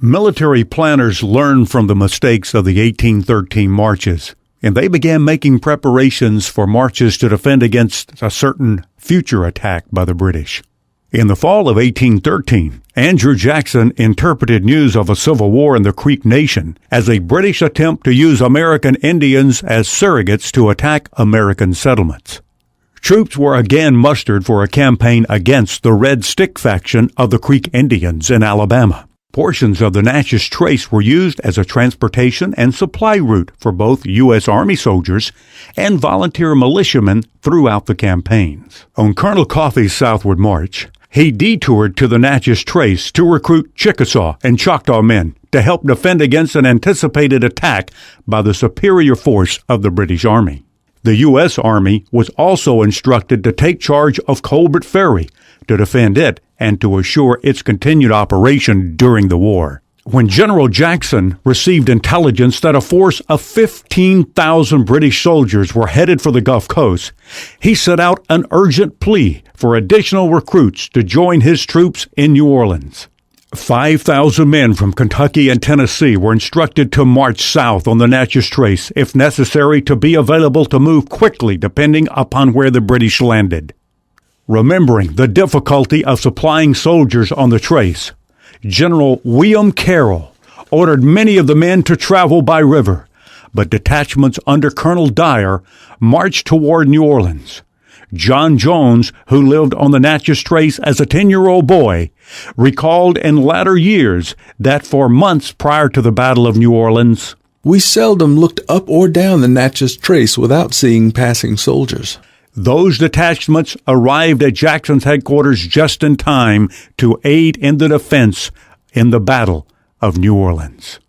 Military planners learned from the mistakes of the 1813 marches, and they began making preparations for marches to defend against a certain future attack by the British. In the fall of 1813, Andrew Jackson interpreted news of a civil war in the Creek Nation as a British attempt to use American Indians as surrogates to attack American settlements. Troops were again mustered for a campaign against the Red Stick faction of the Creek Indians in Alabama. Portions of the Natchez Trace were used as a transportation and supply route for both U.S. Army soldiers and volunteer militiamen throughout the campaigns. On Colonel Coffee's southward march, he detoured to the Natchez Trace to recruit Chickasaw and Choctaw men to help defend against an anticipated attack by the superior force of the British Army. The U.S. Army was also instructed to take charge of Colbert Ferry to defend it and to assure its continued operation during the war. When General Jackson received intelligence that a force of 15,000 British soldiers were headed for the Gulf Coast, he set out an urgent plea for additional recruits to join his troops in New Orleans. 5,000 men from Kentucky and Tennessee were instructed to march south on the Natchez Trace, if necessary, to be available to move quickly depending upon where the British landed. Remembering the difficulty of supplying soldiers on the Trace, General William Carroll ordered many of the men to travel by river, but detachments under Colonel Dyer marched toward New Orleans. John Jones, who lived on the Natchez Trace as a 10-year-old boy, recalled in latter years that for months prior to the Battle of New Orleans, "We seldom looked up or down the Natchez Trace without seeing passing soldiers." Those detachments arrived at Jackson's headquarters just in time to aid in the defense in the Battle of New Orleans.